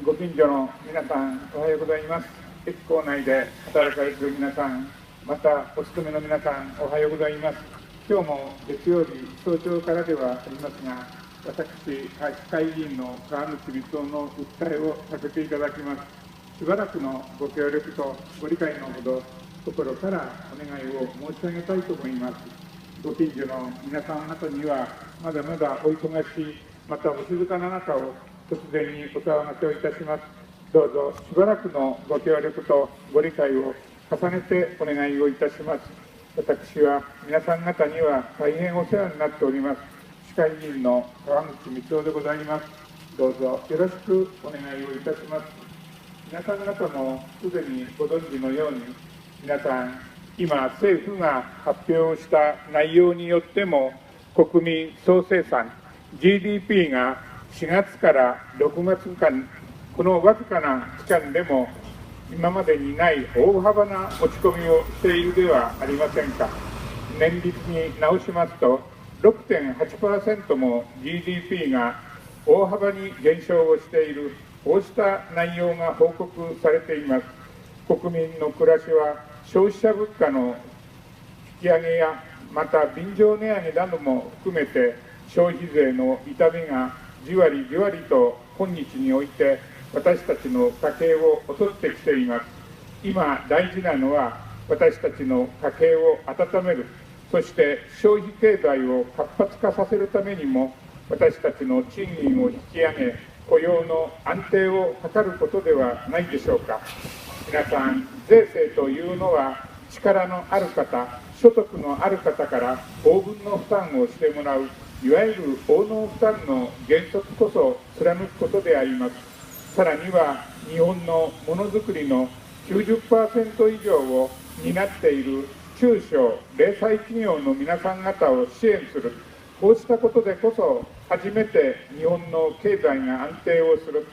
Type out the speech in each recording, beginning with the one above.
ご近所の皆さん、おはようございます。駅構内で働かれている皆さん、またお勤めの皆さん、おはようございます。今日も月曜日早朝からではありますが、私、市会議員の川口光雄の訴えをさせていただきます。しばらくのご協力とご理解のほど、心からお願いを申し上げたいと思います。ご近所の皆さん方には、まだまだお忙しい、またお静かな中を突然にお騒がせをいたします。どうぞしばらくのご協力とご理解を重ねてお願いをいたします。私は皆さん方には大変お世話になっております。市会議員の川口光雄でございます。どうぞよろしくお願いをいたします。皆さん方もすでにご存知のように、皆さん、今、政府が発表した内容によっても、国民総生産、GDP が4月から6月間、このわずかな期間でも、今までにない大幅な落ち込みをしているではありませんか。年率に直しますと、6.8% も GDP が大幅に減少をしている、こうした内容が報告されています。国民の暮らしは消費者物価の引き上げや、また便乗値上げなども含めて、消費税の痛みがじわりじわりと今日において私たちの家計を襲ってきています。今大事なのは、私たちの家計を温める、そして消費経済を活発化させるためにも、私たちの賃金を引き上げ、雇用の安定を図ることではないでしょうか。皆さん、税制というのは、力のある方、所得のある方から応分の負担をしてもらう、いわゆる応能負担の原則こそ貫くことであります。さらには、日本のものづくりの 90% 以上を担っている中小・零細企業の皆さん方を支援する、こうしたことでこそ、初めて日本の経済が安定をする、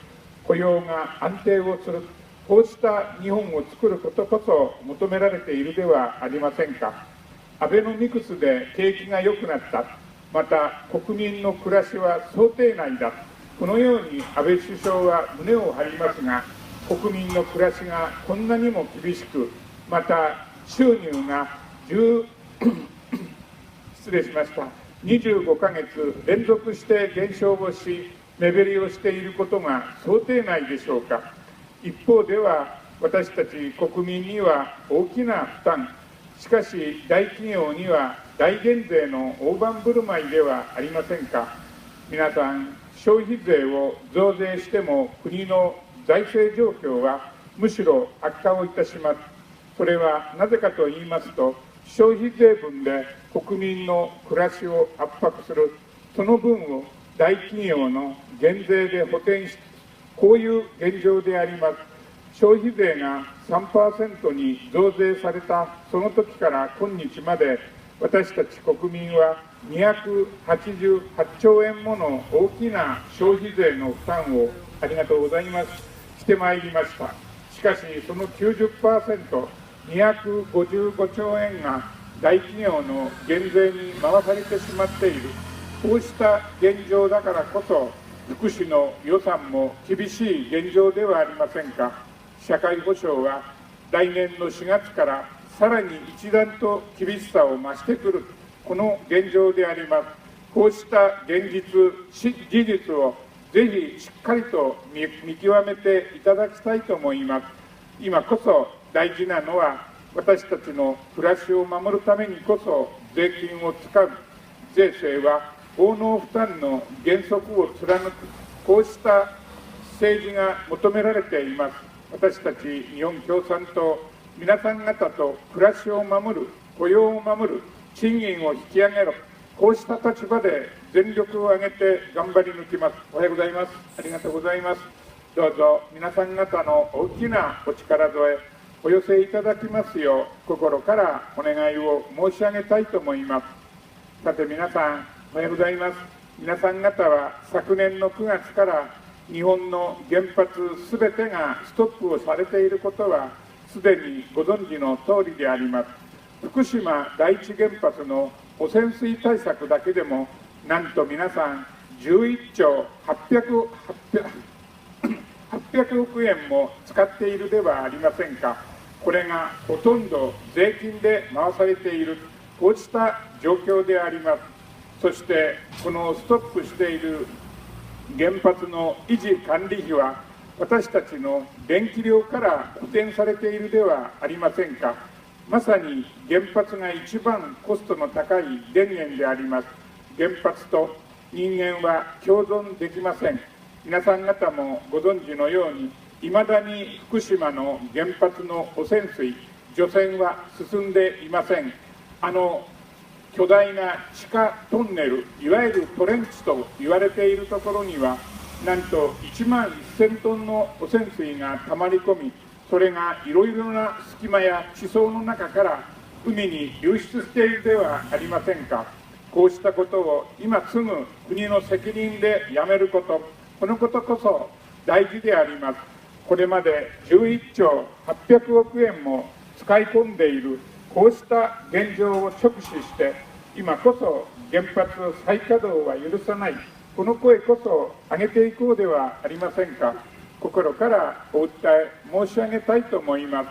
雇用が安定をする、こうした日本を作ることこそ求められているではありませんか。アベノミクスで景気が良くなった、また国民の暮らしは想定内だ、このように安倍首相は胸を張りますが、国民の暮らしがこんなにも厳しく、また収入が失礼しました、25ヶ月連続して減少をし、目減りをしていることが想定内でしょうか。一方では、私たち国民には大きな負担、しかし大企業には大減税の大盤振る舞いではありませんか。皆さん、消費税を増税しても国の財政状況はむしろ悪化をいたします。それはなぜかと言いますと、消費税分で国民の暮らしを圧迫する、その分を大企業の減税で補填し、こういう現状であります。消費税が 3% に増税されたその時から今日まで、私たち国民は288兆円もの大きな消費税の負担を、ありがとうございます、してまいりました。しかし、その 90%、255兆円が大企業の減税に回されてしまっている、こうした現状だからこそ、福祉の予算も厳しい現状ではありませんか。社会保障は来年の4月からさらに一段と厳しさを増してくる、この現状であります。こうした現実、事実をぜひしっかりと見極めていただきたいと思います。今こそ大事なのは、私たちの暮らしを守るためにこそ税金を使う、税制は応能負担の原則を貫く、こうした政治が求められています。私たち日本共産党、皆さん方と暮らしを守る、雇用を守る、賃金を引き上げろ、こうした立場で全力を挙げて頑張り抜きます。おはようございます。ありがとうございます。どうぞ皆さん方の大きなお力添え、お寄せいただきますよう、心からお願いを申し上げたいと思います。さて皆さん、おはようございます。皆さん方は昨年の9月から日本の原発すべてがストップをされていることはすでにご存知の通りであります。福島第一原発の汚染水対策だけでも、なんと皆さん11兆800億円も使っているではありませんか。これがほとんど税金で回されている、こうした状況であります。そしてこのストップしている原発の維持管理費は私たちの電気料から補填されているではありませんか。まさに原発が一番コストの高い電源であります。原発と人間は共存できません。皆さん方もご存知のように、いまだに福島の原発の汚染水、除染は進んでいません。巨大な地下トンネル、いわゆるトレンチと言われているところには、なんと1万1000トンの汚染水がたまり込み、それがいろいろな隙間や地層の中から海に流出しているではありませんか。こうしたことを今すぐ国の責任でやめること、このことこそ大事であります。これまで11兆800億円も使い込んでいるこうした現状を直視して、今こそ原発再稼働は許さない、この声こそ上げていこうではありませんか。心からお訴え申し上げたいと思います。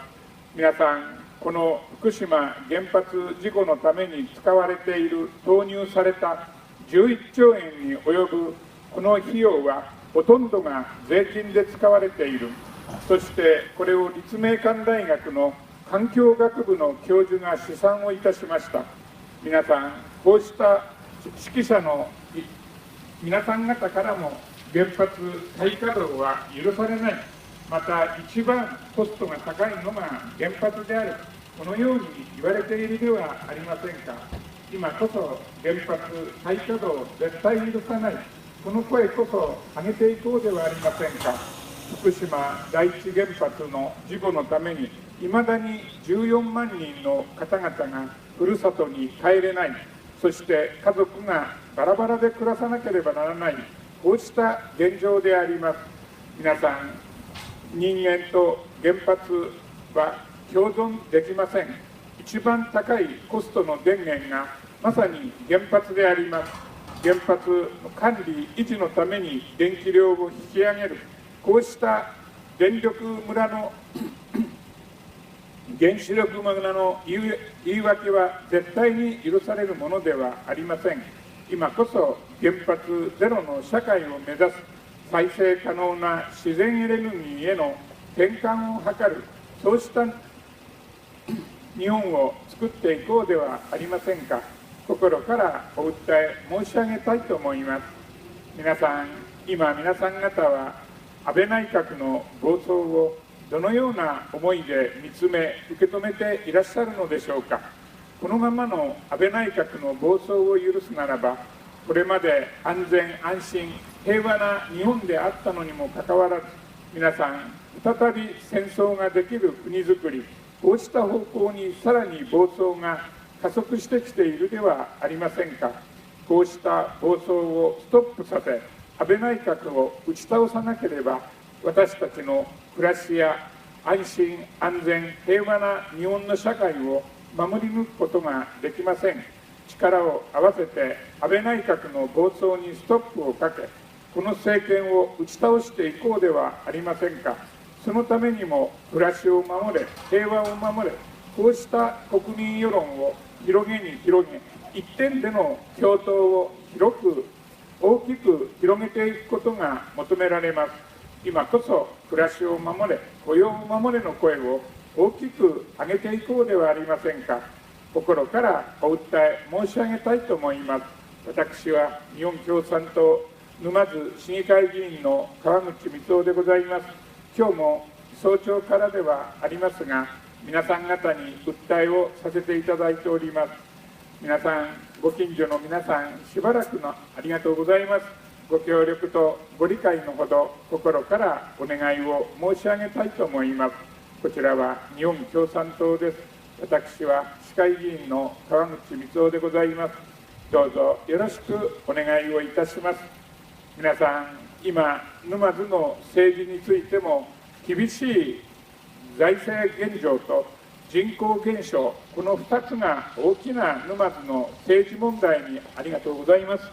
皆さん、この福島原発事故のために使われている、投入された11兆円に及ぶこの費用は、ほとんどが税金で使われている。そしてこれを立命館大学の環境学部の教授が試算をいたしました。皆さん、こうした指揮者の皆さん方からも原発再稼働は許されない、また一番コストが高いのが原発である、このように言われているではありませんか。今こそ原発再稼働を絶対許さない、この声こそ上げていこうではありませんか。福島第一原発の事故のために、いまだに14万人の方々がふるさとに帰れない、そして家族がバラバラで暮らさなければならない、こうした現状であります。皆さん、人間と原発は共存できません。一番高いコストの電源がまさに原発であります。原発の管理維持のために電気量を引き上げる、こうした電力村の原子力村の言い訳は絶対に許されるものではありません。今こそ原発ゼロの社会を目指す、再生可能な自然エネルギーへの転換を図る、そうした日本を作っていこうではありませんか。心からお訴え申し上げたいと思います。皆さん、今皆さん方は安倍内閣の暴走をどのような思いで見つめ受け止めていらっしゃるのでしょうか。このままの安倍内閣の暴走を許すならば、これまで安全安心平和な日本であったのにもかかわらず、皆さん再び戦争ができる国づくり、こうした方向にさらに暴走が加速してきているではありませんか。こうした暴走をストップさせ、安倍内閣を打ち倒さなければ、私たちの暮らしや安心安全平和な日本の社会を守り抜くことができません。力を合わせて安倍内閣の暴走にストップをかけ、この政権を打ち倒していこうではありませんか。そのためにも暮らしを守れ、平和を守れ、こうした国民世論を広げに広げ、一点での共闘を広く大きく広げていくことが求められます。今こそ暮らしを守れ、雇用を守れの声を大きく上げていこうではありませんか。心からお訴え申し上げたいと思います。私は日本共産党沼津市議会議員の川口光雄でございます。今日も早朝からではありますが、皆さん方に訴えをさせていただいております。皆さん、ご近所の皆さん、しばらくのありがとうございます。ご協力とご理解のほど、心からお願いを申し上げたいと思います。こちらは日本共産党です。私は市会議員の川口光雄でございます。どうぞよろしくお願いをいたします。皆さん、今、沼津の政治についても、厳しい財政現状と人口減少、この2つが大きな沼津の政治問題にありがとうございます。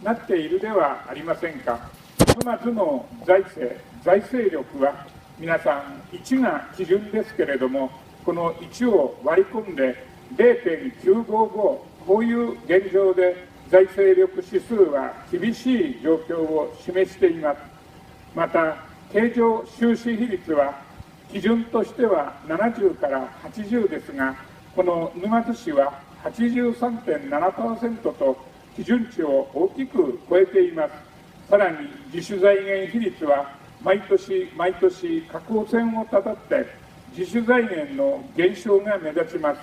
なっているではありませんか。沼津の財政力は皆さん1が基準ですけれども、この1を割り込んで 0.955、こういう現状で財政力指数は厳しい状況を示しています。また、経常収支比率は基準としては70から80ですが、この沼津市は 83.7% と基準値を大きく超えています。さらに自主財源比率は毎年毎年下降線をたどって自主財源の減少が目立ちます。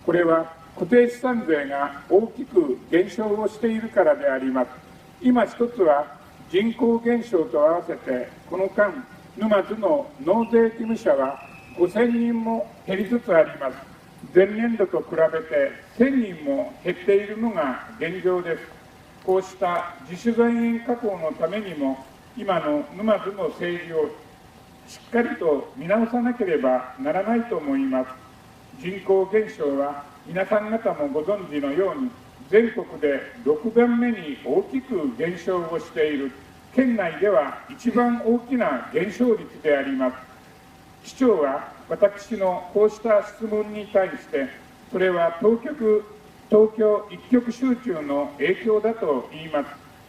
これは固定資産税が大きく減少をしているからであります。今一つは人口減少と合わせてこの間、沼津の納税義務者は5000人も減りつつあります。前年度と比べて1000人も減っているのが現状です。こうした自主財源確保のためにも、今の沼津の政治をしっかりと見直さなければならないと思います。人口減少は皆さん方もご存知のように、全国で6番目に大きく減少をしている、県内では一番大きな減少率であります。市長は私のこうした質問に対して、それは東京一極集中の影響だと言いま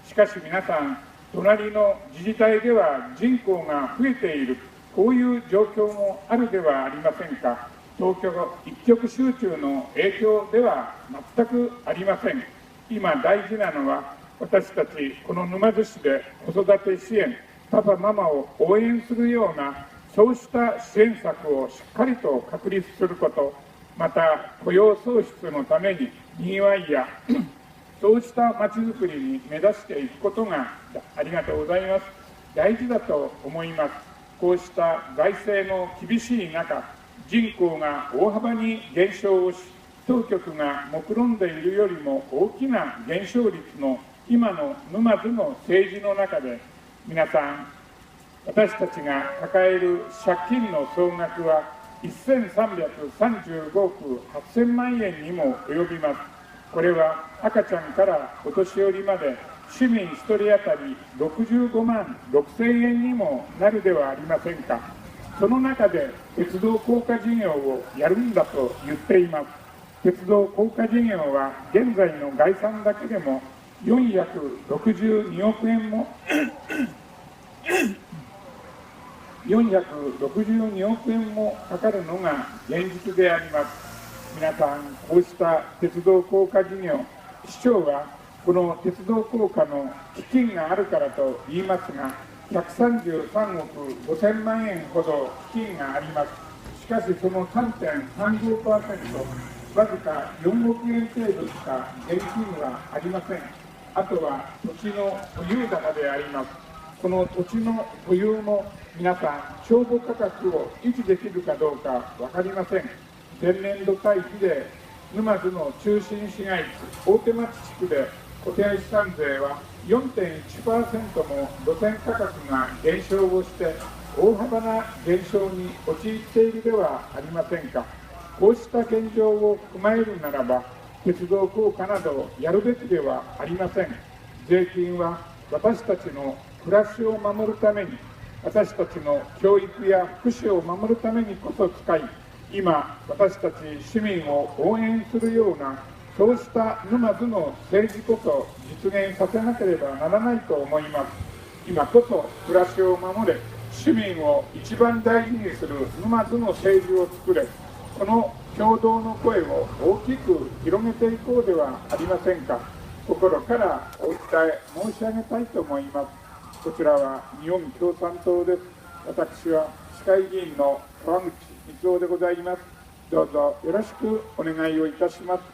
す。しかし皆さん、隣の自治体では人口が増えている、こういう状況もあるではありませんか。東京一極集中の影響では全くありません。今大事なのは、私たちこの沼津市で子育て支援、パパママを応援するような、そうした支援策をしっかりと確立すること、また雇用創出のためににぎわいやそうしたまちづくりに目指していくことが、ありがとうございます、大事だと思います。こうした財政の厳しい中、人口が大幅に減少をし、当局が目論んでいるよりも大きな減少率の今の沼津の政治の中で、皆さん、私たちが抱える借金の総額は1335億8000万円にも及びます。これは赤ちゃんからお年寄りまで市民1人当たり65万6000円にもなるではありませんか。その中で鉄道高架事業をやるんだと言っています。鉄道高架事業は現在の概算だけでも462億円も462億円もかかるのが現実であります。皆さん、こうした鉄道高架事業、市長はこの鉄道高架の基金があるからと言いますが、133億5000万円ほど基金があります。しかしその 3.35%、わずか4億円程度しか現金はありません。あとは土地の保有高であります。この土地の保有も皆さん、帳簿価格を維持できるかどうか分かりません。前年度対比で沼津の中心市街地大手町地区で固定資産税は 4.1% も路線価格が減少をして大幅な減少に陥っているではありませんか。こうした現状を踏まえるならば、鉄道高架などをやるべきではありません。税金は私たちの暮らしを守るために、私たちの教育や福祉を守るためにこそ使い、今、私たち市民を応援するような、そうした沼津の政治こそ実現させなければならないと思います。今こそ暮らしを守れ、市民を一番大事にする沼津の政治を作れ、この共同の声を大きく広げていこうではありませんか。心からお訴え申し上げたいと思います。こちらは日本共産党です。私は市会議員の川口光雄でございます。どうぞよろしくお願いをいたします。